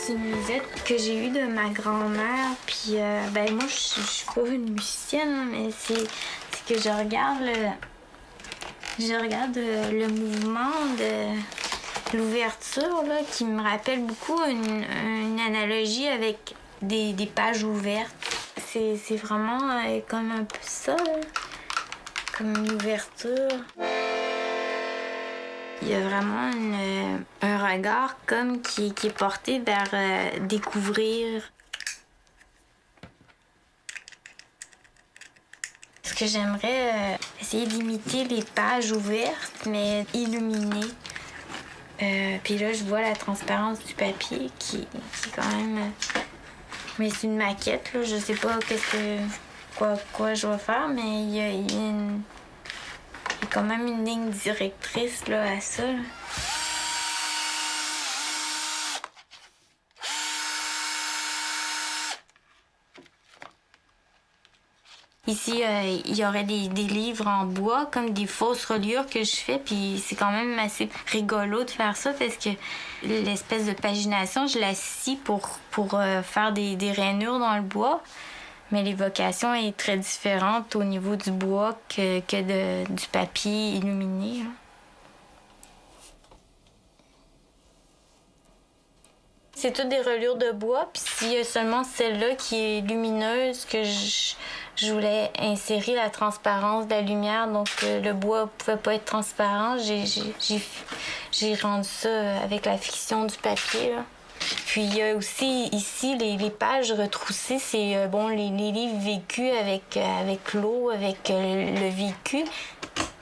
c'est une musette que j'ai eue de ma grand-mère. Puis, ben moi, je suis pas une musicienne, mais c'est que je regarde le mouvement de l'ouverture, là, qui me rappelle beaucoup une analogie avec des pages ouvertes. C'est vraiment comme un peu ça, là, comme une ouverture. Il y a vraiment un regard comme qui est porté vers découvrir. Ce que j'aimerais, essayer d'imiter les pages ouvertes, mais illuminées. Puis là, je vois la transparence du papier qui est quand même... mais c'est une maquette, là. Je sais pas quoi je vais faire, mais il y a quand même une ligne directrice là, à ça. Là. Ici, il y aurait des livres en bois, comme des fausses reliures que je fais, puis c'est quand même assez rigolo de faire ça parce que l'espèce de pagination, je la scie pour faire des rainures dans le bois. Mais l'évocation est très différente au niveau du bois que du papier illuminé. Là. C'est toutes des reliures de bois, puis s'il y a seulement celle-là qui est lumineuse, que je voulais insérer la transparence de la lumière, donc le bois pouvait pas être transparent. J'ai rendu ça avec la fiction du papier. Là. Puis il y a aussi ici les pages retroussées, c'est les livres vécus avec l'eau, avec le vécu.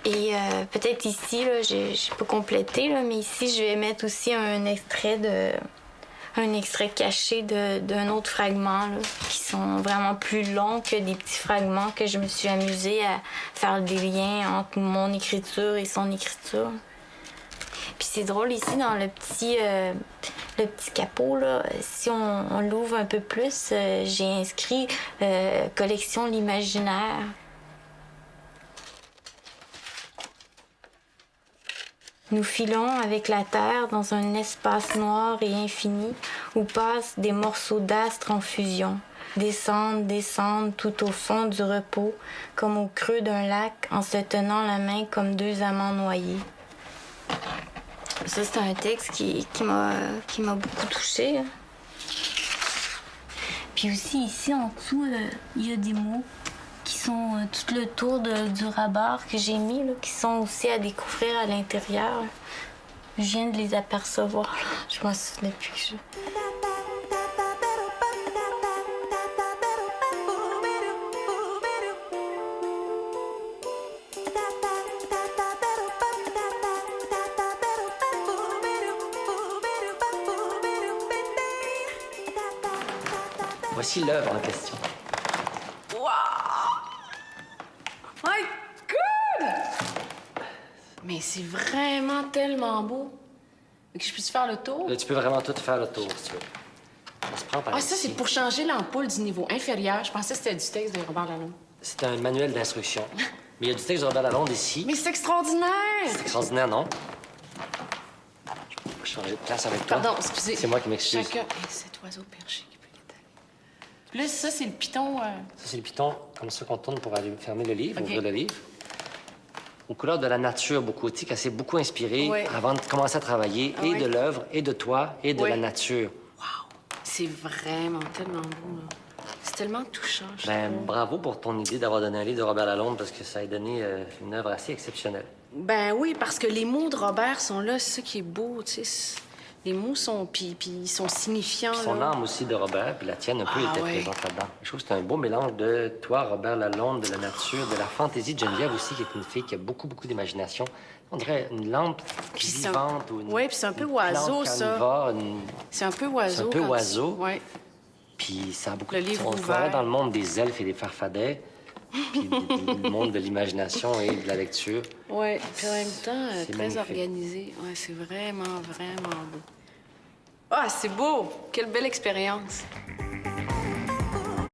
Et peut-être ici, là, j'ai pas complété, là, mais ici je vais mettre aussi un extrait caché d'un autre fragment, là, qui sont vraiment plus longs que des petits fragments que je me suis amusée à faire des liens entre mon écriture et son écriture. Puis c'est drôle, ici, dans le petit capot, là, si on l'ouvre un peu plus, j'ai inscrit « Collection l'imaginaire ». Nous filons avec la terre dans un espace noir et infini où passent des morceaux d'astres en fusion. Descendent tout au fond du repos, comme au creux d'un lac, en se tenant la main comme deux amants noyés. Ça, c'est un texte qui m'a beaucoup touchée. Puis aussi, ici, en dessous, il y a des mots qui sont tout le tour du rabar que j'ai mis, là, qui sont aussi à découvrir à l'intérieur. Je viens de les apercevoir. Là. Je m'en souvenais plus que je... Voici l'œuvre en question. Wow! My God! Mais c'est vraiment tellement beau. Que je puisse faire le tour? Là, tu peux vraiment tout faire le tour, si tu veux. On se prend par ici. Ça, c'est pour changer l'ampoule du niveau inférieur. Je pensais que c'était du texte de Robert Lalonde. C'est un manuel d'instruction. Mais il y a du texte de Robert Lalonde ici. Mais c'est extraordinaire! C'est extraordinaire, non? Je vais changer de place avec toi. Pardon, excusez. C'est moi qui m'excuse. Chacun... Et cet oiseau perché qui peut l'étaler. Puis là, ça, c'est le piton... Ça, c'est le piton, comme ça qu'on tourne pour aller fermer le livre, Okay. ouvrir le livre. Aux couleurs de la nature, beaucoup. Tu sais, qu'elle s'est beaucoup inspirée Oui. avant de commencer à travailler et Oui. de l'œuvre, et de toi, et de Oui. la nature. Wow! C'est vraiment tellement beau, là. C'est tellement touchant, je Ben, trouve. bravo pour ton idée d'avoir donné un livre de Robert Lalonde, parce que ça a donné une œuvre assez exceptionnelle. Ben oui, parce que les mots de Robert sont là, c'est ça qui est beau, tu sais. Les mots sont... Puis ils sont signifiants, Puis son là. âme aussi de Robert, puis la tienne un peu Ah, était ouais. présente là-dedans. Je trouve que c'est un beau mélange de toi, Robert Lalonde, de la nature, de la fantaisie de Geneviève aussi, qui est une fille qui a beaucoup, beaucoup d'imagination. On dirait une lampe Puis vivante ou une... Oui, puis c'est un peu une oiseau, plante ça. canevas, C'est un peu oiseau. C'est un peu quand oiseau. Oui. Puis ça a beaucoup Le de... livre On se ouvert. croirait dans le monde des elfes et des farfadets, puis le monde de l'imagination et de la lecture. Oui, puis en même temps, C'est très magnifique. organisé. Oui, c'est vraiment, vraiment beau. Ah, c'est beau! Quelle belle expérience!